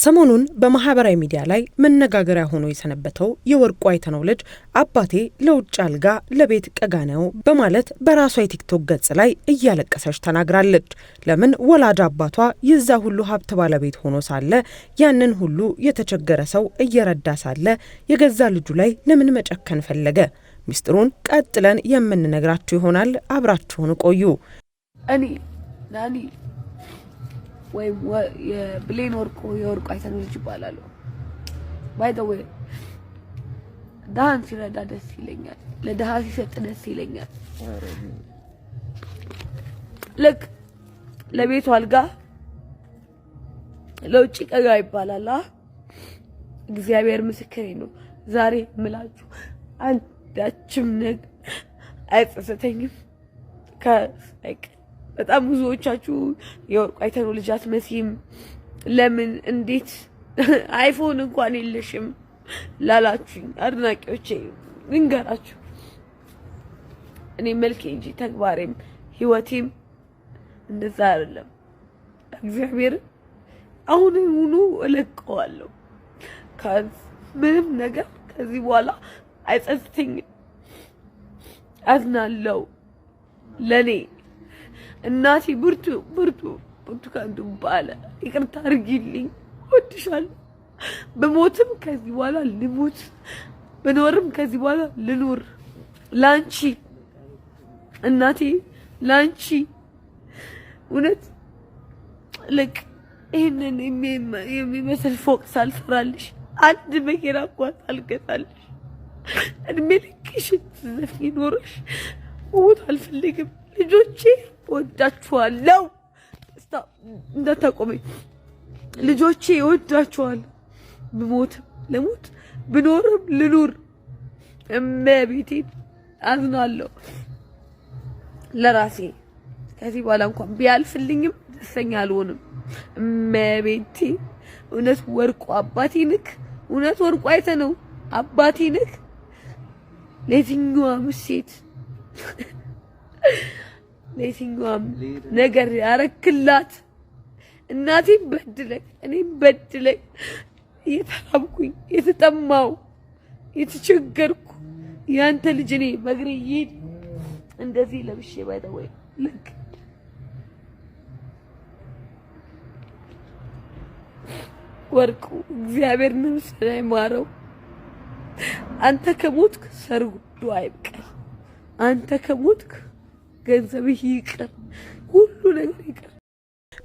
ሰሞኑን በማህበራዊ ሚዲያ ላይ መነጋገሪያ ሆኖ የሰነበተው የወርቁ አይተነው ልጅ አባቴ ለውጭ አልጋ ለቤት ቀጋነው በማለት በራሷ የቲክቶክ ገጽ ላይ እያለቀሰች ተናግራለች። ለምን ወላጅ አባቷ የዛ ሁሉ ሀብት ባለቤት ሆኖ ሳለ ያንን ሁሉ የተቸገረ ሰው እየረዳ ሳለ የገዛ ልጁ ላይ ለምን መጨከን ፈለገ? ሚስጥሩን ቀጥለን የምንነግራችሁ ይሆናል። አብራችሁን ቆዩ። እኔ ናኒ ወይ የብሌን ወርቁ የወርቁ አይተነው ልጅ ይባላል። ባይ ዘ ዌይ ዳን ሲረዳ ደስ ይለኛል፣ ለድሃ ሲሰጥ ደስ ይለኛል። ልክ ለቤቱ አልጋ ለውጭ ቀጋ ይባላል። እግዚአብሔር ምስክሬ ነው። ዛሬ ምላችሁ አንዳችም ነገር አይጸጸተኝም። በጣም ብዙዎቻችሁ የወርቁ አይተነው ልጅ አትመስይም፣ ለምን እንዴት አይፎን እንኳን የለሽም ላላችሁኝ አድናቂዎቼ ልንገራችሁ፣ እኔ መልኬ እንጂ ተግባሬም ህይወቴም እንደዛ አይደለም። እግዚአብሔር አሁኑኑ እለቀዋለሁ። ምንም ነገር ከዚህ በኋላ አይጸጽተኝም። አዝናለሁ ለኔ እናቴ ብርቱካን ዱባለ ይቅርታ አድርጊልኝ፣ እወድሻለሁ። በሞትም ከዚህ በኋላ ልሞት፣ በኖርም ከዚህ በኋላ ልኖር ላንቺ እናቴ፣ ላንቺ እውነት ልክ ይሄንን የሚመስል ፎቅ ሳልሰራልሽ አንድ መኪና እንኳን ሳልገዛልሽ እድሜ ልክሽን ዘፍኝ ኖረሽ ሞት አልፈልግም። ልጆቼ ወዳችኋለሁ። እንዳታቆመኝ ልጆቼ ወዳችኋለሁ። ብሞትም ለሞት ብኖርም ልኑር። እመቤቴን አዝናለሁ ለራሴ። ከዚህ በኋላ እንኳን ቢያልፍልኝም ደስተኛ አልሆንም። እመቤቴ እውነት ወርቁ አባቴ ንክ፣ እውነት ወርቁ አይተነው አባቴ ንክ። ለየትኛዋም ሴት ለየትኛዋም ነገር ያረክላት እናቴን በድለኝ እኔም በድለኝ የተራብኩኝ የተጠማው የተቸገርኩ ያንተ ልጅ እኔ በእግሬ ይሄድ እንደዚህ ለብሼ ባይተወይ ልክ ወርቁ እግዚአብሔር ነፍስህን አይማረው። አንተ ከሞትክ ሰርጉ አይብቀል። አንተ ከሞትክ ገንዘብህ ይቅር፣ ሁሉ ነገር ይቅር።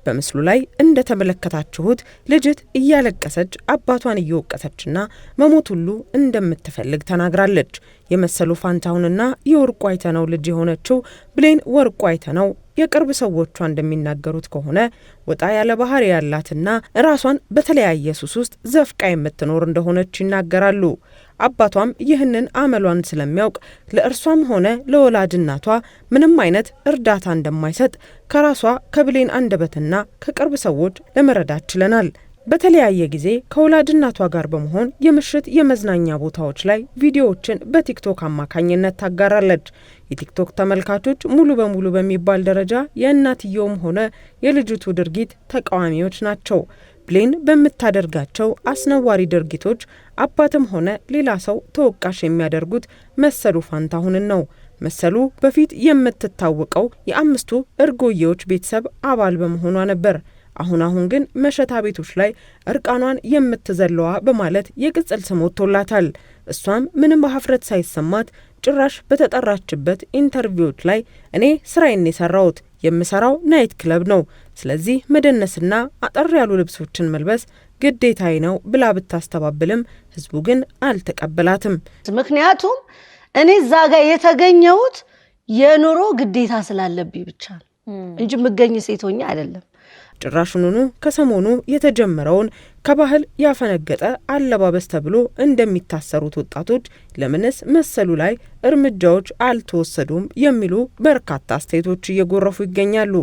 በምስሉ ላይ እንደተመለከታችሁት ልጅት እያለቀሰች አባቷን እየወቀሰችና መሞት ሁሉ እንደምትፈልግ ተናግራለች። የመሰሉ ፋንታሁንና የወርቁ አይተነው ልጅ የሆነችው ብሌን ወርቁ አይተነው የቅርብ ሰዎቿ እንደሚናገሩት ከሆነ ወጣ ያለ ባህሪ ያላትና ራሷን በተለያየ ሱስ ውስጥ ዘፍቃ የምትኖር እንደሆነች ይናገራሉ። አባቷም ይህንን አመሏን ስለሚያውቅ ለእርሷም ሆነ ለወላጅ እናቷ ምንም አይነት እርዳታ እንደማይሰጥ ከራሷ ከብሌን አንደበትና ከቅርብ ሰዎች ለመረዳት ችለናል። በተለያየ ጊዜ ከወላጅ እናቷ ጋር በመሆን የምሽት የመዝናኛ ቦታዎች ላይ ቪዲዮዎችን በቲክቶክ አማካኝነት ታጋራለች። የቲክቶክ ተመልካቾች ሙሉ በሙሉ በሚባል ደረጃ የእናትየውም ሆነ የልጅቱ ድርጊት ተቃዋሚዎች ናቸው። ብሌን በምታደርጋቸው አስነዋሪ ድርጊቶች አባትም ሆነ ሌላ ሰው ተወቃሽ የሚያደርጉት መሰሉ ፋንታሁንን ነው። መሰሉ በፊት የምትታወቀው የአምስቱ እርጎዬዎች ቤተሰብ አባል በመሆኗ ነበር። አሁን ግን መሸታ ቤቶች ላይ እርቃኗን የምትዘለዋ በማለት የቅጽል ስም ወጥቶላታል። እሷም ምንም ሀፍረት ሳይሰማት ጭራሽ በተጠራችበት ኢንተርቪዎች ላይ እኔ ስራዬን የሰራሁት የምሰራው ናይት ክለብ ነው፣ ስለዚህ መደነስና አጠር ያሉ ልብሶችን መልበስ ግዴታዬ ነው ብላ ብታስተባብልም ህዝቡ ግን አልተቀበላትም። ምክንያቱም እኔ እዛ ጋር የተገኘሁት የኑሮ ግዴታ ስላለብኝ ብቻ ነው እንጂ ምገኝ ሴት ሆኜ አይደለም። ጭራሹኑ ከሰሞኑ የተጀመረውን ከባህል ያፈነገጠ አለባበስ ተብሎ እንደሚታሰሩት ወጣቶች ለምንስ መሰሉ ላይ እርምጃዎች አልተወሰዱም የሚሉ በርካታ አስተያየቶች እየጎረፉ ይገኛሉ።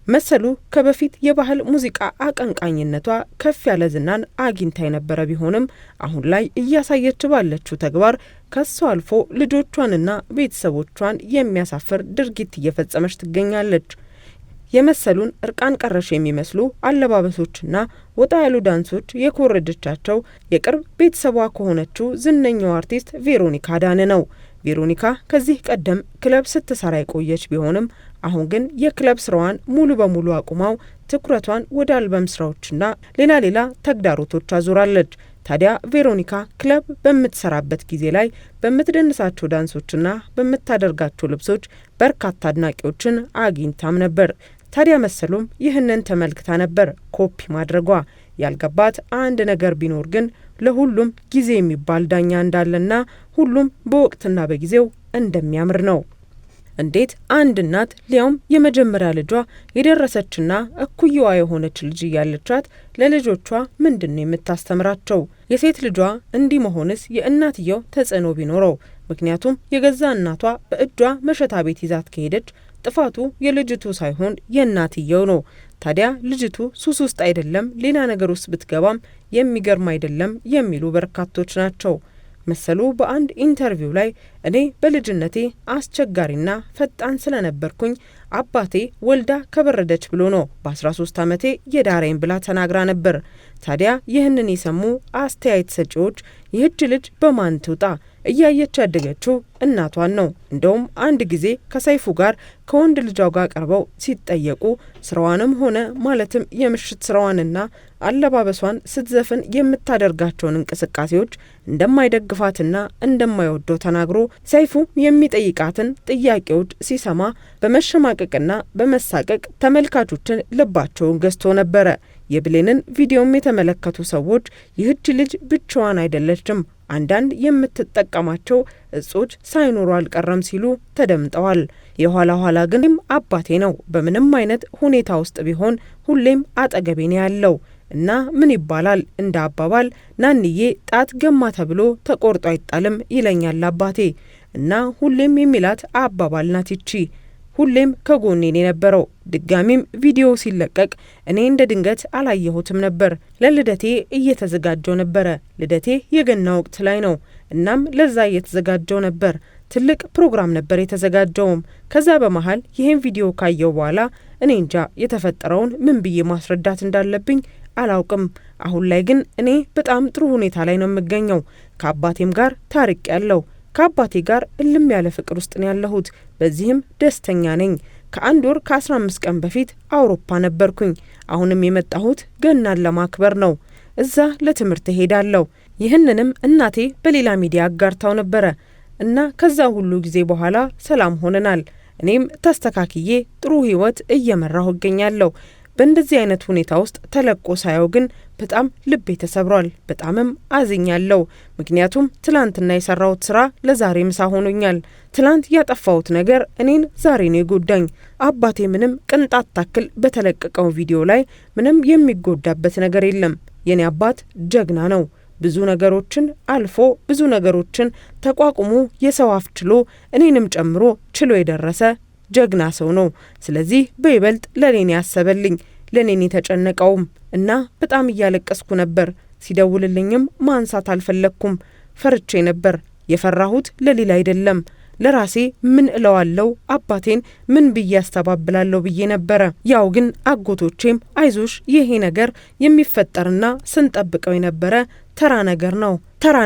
መሰሉ ከበፊት የባህል ሙዚቃ አቀንቃኝነቷ ከፍ ያለ ዝናን አግኝታ የነበረ ቢሆንም አሁን ላይ እያሳየች ባለችው ተግባር ከሷ አልፎ ልጆቿንና ቤተሰቦቿን የሚያሳፍር ድርጊት እየፈጸመች ትገኛለች። የመሰሉን እርቃን ቀረሽ የሚመስሉ አለባበሶችና ወጣ ያሉ ዳንሶች የኮረጀቻቸው የቅርብ ቤተሰቧ ከሆነችው ዝነኛው አርቲስት ቬሮኒካ አዳነ ነው። ቬሮኒካ ከዚህ ቀደም ክለብ ስትሰራ የቆየች ቢሆንም አሁን ግን የክለብ ስራዋን ሙሉ በሙሉ አቁማው ትኩረቷን ወደ አልበም ስራዎችና ሌላ ተግዳሮቶች አዙራለች። ታዲያ ቬሮኒካ ክለብ በምትሰራበት ጊዜ ላይ በምትደንሳቸው ዳንሶችና በምታደርጋቸው ልብሶች በርካታ አድናቂዎችን አግኝታም ነበር። ታዲያ መሰሉም ይህንን ተመልክታ ነበር ኮፒ ማድረጓ። ያልገባት አንድ ነገር ቢኖር ግን ለሁሉም ጊዜ የሚባል ዳኛ እንዳለና ሁሉም በወቅትና በጊዜው እንደሚያምር ነው። እንዴት አንድ እናት ሊያውም የመጀመሪያ ልጇ የደረሰችና እኩያዋ የሆነች ልጅ እያለቻት ለልጆቿ ምንድነው የምታስተምራቸው? የሴት ልጇ እንዲህ መሆንስ የእናትየው ተጽዕኖ ቢኖረው? ምክንያቱም የገዛ እናቷ በእጇ መሸታ ቤት ይዛት ከሄደች ጥፋቱ የልጅቱ ሳይሆን የእናትየው ነው። ታዲያ ልጅቱ ሱስ ውስጥ አይደለም ሌላ ነገር ውስጥ ብትገባም የሚገርም አይደለም የሚሉ በርካቶች ናቸው። መሰሉ በአንድ ኢንተርቪው ላይ እኔ በልጅነቴ አስቸጋሪና ፈጣን ስለነበርኩኝ አባቴ ወልዳ ከበረደች ብሎ ነው በ13 ዓመቴ የዳረኝ ብላ ተናግራ ነበር። ታዲያ ይህንን የሰሙ አስተያየት ሰጪዎች ይህች ልጅ በማን ትውጣ? እያየች ያደገችው እናቷን ነው። እንደውም አንድ ጊዜ ከሰይፉ ጋር ከወንድ ልጇ ጋር ቀርበው ሲጠየቁ ስራዋንም ሆነ ማለትም የምሽት ስራዋንና አለባበሷን ስትዘፍን የምታደርጋቸውን እንቅስቃሴዎች እንደማይደግፋትና እንደማይወደው ተናግሮ ሰይፉ የሚጠይቃትን ጥያቄዎች ሲሰማ በመሸማቀቅና በመሳቀቅ ተመልካቾችን ልባቸውን ገዝቶ ነበረ። የብሌንን ቪዲዮም የተመለከቱ ሰዎች ይህች ልጅ ብቻዋን አይደለችም፣ አንዳንድ የምትጠቀማቸው እጾች ሳይኖሩ አልቀረም ሲሉ ተደምጠዋል። የኋላ ኋላ ግን አባቴ ነው፣ በምንም አይነት ሁኔታ ውስጥ ቢሆን ሁሌም አጠገቤ ነው ያለው እና ምን ይባላል እንደ አባባል ናንዬ ጣት ገማ ተብሎ ተቆርጦ አይጣልም ይለኛል አባቴ እና ሁሌም የሚላት አባባል ናት ይቺ። ሁሌም ከጎኔን የነበረው። ድጋሚም ቪዲዮ ሲለቀቅ እኔ እንደ ድንገት አላየሁትም ነበር። ለልደቴ እየተዘጋጀው ነበረ። ልደቴ የገና ወቅት ላይ ነው። እናም ለዛ እየተዘጋጀው ነበር። ትልቅ ፕሮግራም ነበር የተዘጋጀውም። ከዛ በመሃል ይሄን ቪዲዮ ካየው በኋላ እኔ እንጃ የተፈጠረውን ምን ብዬ ማስረዳት እንዳለብኝ አላውቅም። አሁን ላይ ግን እኔ በጣም ጥሩ ሁኔታ ላይ ነው የምገኘው። ከአባቴም ጋር ታርቅ ያለው ከአባቴ ጋር እልም ያለ ፍቅር ውስጥ ነው ያለሁት። በዚህም ደስተኛ ነኝ። ከአንድ ወር ከ15 ቀን በፊት አውሮፓ ነበርኩኝ። አሁንም የመጣሁት ገናን ለማክበር ነው። እዛ ለትምህርት ሄዳለሁ። ይህንንም እናቴ በሌላ ሚዲያ አጋርታው ነበረ እና ከዛ ሁሉ ጊዜ በኋላ ሰላም ሆነናል። እኔም ተስተካክዬ ጥሩ ህይወት እየመራሁ እገኛለሁ። በእንደዚህ አይነት ሁኔታ ውስጥ ተለቆ ሳየው ግን በጣም ልቤ ተሰብሯል። በጣምም አዝኛለሁ። ምክንያቱም ትላንትና የሰራሁት ስራ ለዛሬ ምሳ ሆኖኛል። ትላንት ያጠፋሁት ነገር እኔን ዛሬ ነው የጎዳኝ። አባቴ ምንም ቅንጣት ታክል በተለቀቀው ቪዲዮ ላይ ምንም የሚጎዳበት ነገር የለም። የኔ አባት ጀግና ነው። ብዙ ነገሮችን አልፎ ብዙ ነገሮችን ተቋቁሞ የሰው አፍ ችሎ እኔንም ጨምሮ ችሎ የደረሰ ጀግና ሰው ነው። ስለዚህ በይበልጥ ለኔን ያሰበልኝ ለኔን የተጨነቀውም እና በጣም እያለቀስኩ ነበር። ሲደውልልኝም ማንሳት አልፈለኩም። ፈርቼ ነበር። የፈራሁት ለሌላ አይደለም፣ ለራሴ ምን እለዋለሁ፣ አባቴን ምን ብዬ አስተባብላለሁ ብዬ ነበረ። ያው ግን አጎቶቼም አይዞሽ ይሄ ነገር የሚፈጠርና ስንጠብቀው የነበረ ተራ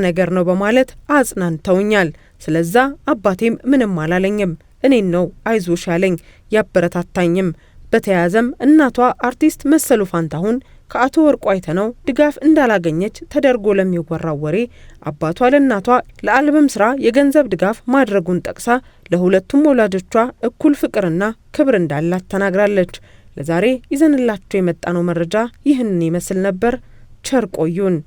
ነገር ነው በማለት አጽናንተውኛል። ስለዛ አባቴም ምንም አላለኝም። እኔን ነው አይዞሽ ያለኝ ያበረታታኝም። በተያያዘም እናቷ አርቲስት መሰሉ ፋንታሁን ከአቶ ወርቁ አይተነው ድጋፍ እንዳላገኘች ተደርጎ ለሚወራው ወሬ አባቷ ለእናቷ ለአልበም ስራ የገንዘብ ድጋፍ ማድረጉን ጠቅሳ ለሁለቱም ወላጆቿ እኩል ፍቅርና ክብር እንዳላት ተናግራለች። ለዛሬ ይዘንላችሁ የመጣነው መረጃ ይህንን ይመስል ነበር። ቸር ቆዩን።